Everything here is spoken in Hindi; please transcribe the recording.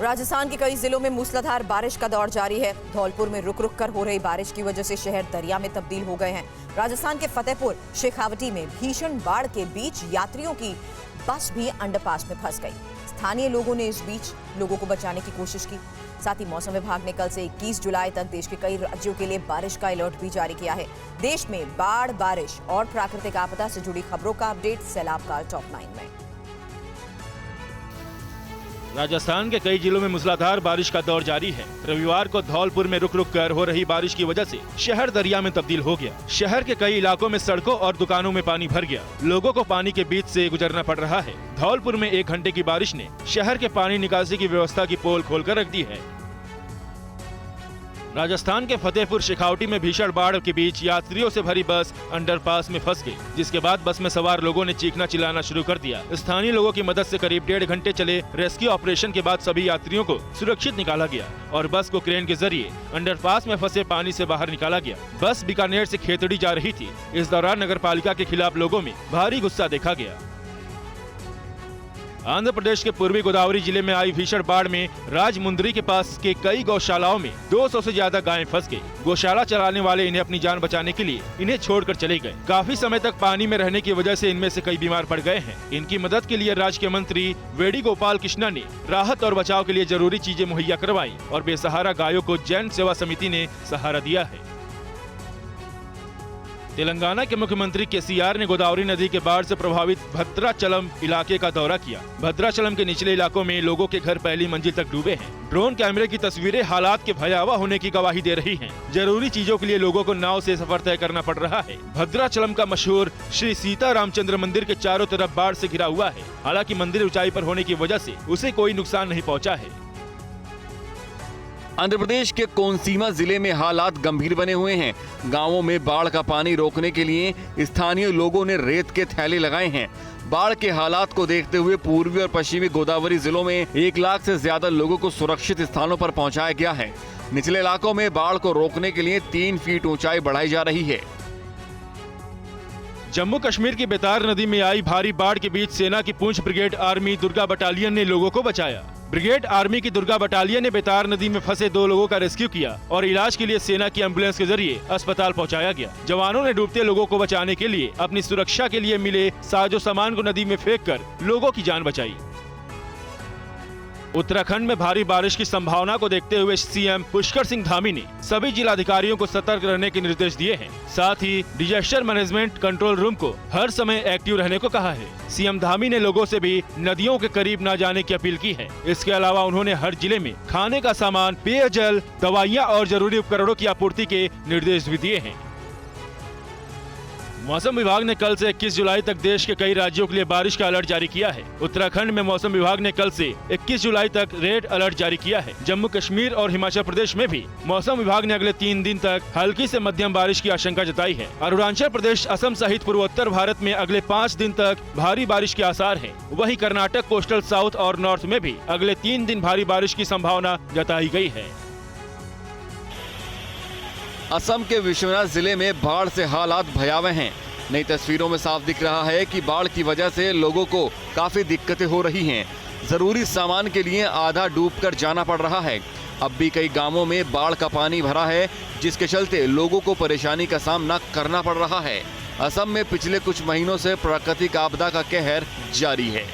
राजस्थान के कई जिलों में मूसलाधार बारिश का दौर जारी है। धौलपुर में रुक रुक कर हो रही बारिश की वजह से शहर दरिया में तब्दील हो गए हैं। राजस्थान के फतेहपुर शेखावटी में भीषण बाढ़ के बीच यात्रियों की बस भी अंडरपास में फंस गई। स्थानीय लोगों ने इस बीच लोगों को बचाने की कोशिश की। साथ ही मौसम विभाग ने कल से 21 जुलाई तक देश के कई राज्यों के लिए बारिश का अलर्ट भी जारी किया है। देश में बाढ़, बारिश और प्राकृतिक आपदा से जुड़ी खबरों का अपडेट सैलाब काल टॉप 9 में। राजस्थान के कई जिलों में मूसलाधार बारिश का दौर जारी है। रविवार को धौलपुर में रुक रुक कर हो रही बारिश की वजह से शहर दरिया में तब्दील हो गया। शहर के कई इलाकों में सड़कों और दुकानों में पानी भर गया। लोगों को पानी के बीच से गुजरना पड़ रहा है। धौलपुर में 1 घंटे की बारिश ने शहर के पानी निकासी की व्यवस्था की पोल खोलकर रख दी है। राजस्थान के फतेहपुर शेखावटी में भीषण बाढ़ के बीच यात्रियों से भरी बस अंडरपास में फंस गई, जिसके बाद बस में सवार लोगों ने चीखना चिल्लाना शुरू कर दिया। स्थानीय लोगों की मदद से करीब 1.5 घंटे चले रेस्क्यू ऑपरेशन के बाद सभी यात्रियों को सुरक्षित निकाला गया और बस को क्रेन के जरिए अंडरपास में फंसे पानी से बाहर निकाला गया। बस बीकानेर से खेतड़ी जा रही थी। इस दौरान नगर पालिका के खिलाफ लोगों में भारी गुस्सा देखा गया। आंध्र प्रदेश के पूर्वी गोदावरी जिले में आई भीषण बाढ़ में राजमुंदरी के पास के कई गौशालाओं में 200 से ज्यादा गायें फंस गई। गौशाला चलाने वाले इन्हें अपनी जान बचाने के लिए इन्हें छोड़कर चले गए। काफी समय तक पानी में रहने की वजह से इनमें से कई बीमार पड़ गए हैं। इनकी मदद के लिए राज्य के मंत्री वेडी गोपाल कृष्णा ने राहत और बचाव के लिए जरूरी चीजें मुहैया करवाई और बेसहारा गायों को जन सेवा समिति ने सहारा दिया है। तेलंगाना के मुख्यमंत्री केसीआर ने गोदावरी नदी के बाढ़ से प्रभावित भद्राचलम इलाके का दौरा किया। भद्राचलम के निचले इलाकों में लोगों के घर पहली मंजिल तक डूबे हैं। ड्रोन कैमरे की तस्वीरें हालात के भयावह होने की गवाही दे रही हैं। जरूरी चीजों के लिए लोगों को नाव से सफर तय करना पड़ रहा है। भद्राचलम का मशहूर श्री सीता रामचंद्र मंदिर के चारों तरफ बाढ़ से घिरा हुआ है। हालांकि मंदिर ऊंचाई पर होने की वजह से उसे कोई नुकसान नहीं पहुँचा है। आंध्र प्रदेश के कोनसीमा जिले में हालात गंभीर बने हुए हैं। गांवों में बाढ़ का पानी रोकने के लिए स्थानीय लोगों ने रेत के थैले लगाए हैं। बाढ़ के हालात को देखते हुए पूर्वी और पश्चिमी गोदावरी जिलों में 1 लाख से ज्यादा लोगों को सुरक्षित स्थानों पर पहुंचाया गया है। निचले इलाकों में बाढ़ को रोकने के लिए 3 फीट ऊंचाई बढ़ाई जा रही है। जम्मू कश्मीर की बेतार नदी में आई भारी बाढ़ के बीच सेना की पूंछ ब्रिगेड आर्मी दुर्गा बटालियन ने लोगों को बचाया। ब्रिगेड आर्मी की दुर्गा बटालियन ने बेतार नदी में फंसे 2 लोगों का रेस्क्यू किया और इलाज के लिए सेना की एम्बुलेंस के जरिए अस्पताल पहुंचाया गया। जवानों ने डूबते लोगों को बचाने के लिए अपनी सुरक्षा के लिए मिले साजो सामान को नदी में फेंककर लोगों की जान बचाई। उत्तराखंड में भारी बारिश की संभावना को देखते हुए सीएम पुष्कर सिंह धामी ने सभी जिलाधिकारियों को सतर्क रहने के निर्देश दिए हैं। साथ ही डिजास्टर मैनेजमेंट कंट्रोल रूम को हर समय एक्टिव रहने को कहा है। सीएम धामी ने लोगों से भी नदियों के करीब न जाने की अपील की है। इसके अलावा उन्होंने हर जिले में खाने का सामान, पेयजल, दवाइयाँ और जरूरी उपकरणों की आपूर्ति के निर्देश भी दिए हैं। मौसम विभाग ने कल से 21 जुलाई तक देश के कई राज्यों के लिए बारिश का अलर्ट जारी किया है। उत्तराखंड में मौसम विभाग ने कल से 21 जुलाई तक रेड अलर्ट जारी किया है। जम्मू कश्मीर और हिमाचल प्रदेश में भी मौसम विभाग ने अगले 3 दिन तक हल्की से मध्यम बारिश की आशंका जताई है। अरुणाचल प्रदेश, असम सहित पूर्वोत्तर भारत में अगले 5 दिन तक भारी बारिश के आसार है। वहीं कर्नाटक, कोस्टल साउथ और नॉर्थ में भी अगले 3 दिन भारी बारिश की संभावना जताई गई है। असम के विश्वनाथ जिले में बाढ़ से हालात भयावह हैं। नई तस्वीरों में साफ दिख रहा है कि बाढ़ की वजह से लोगों को काफी दिक्कतें हो रही हैं। जरूरी सामान के लिए आधा डूबकर जाना पड़ रहा है। अब भी कई गांवों में बाढ़ का पानी भरा है, जिसके चलते लोगों को परेशानी का सामना करना पड़ रहा है। असम में पिछले कुछ महीनों से प्राकृतिक आपदा का कहर जारी है।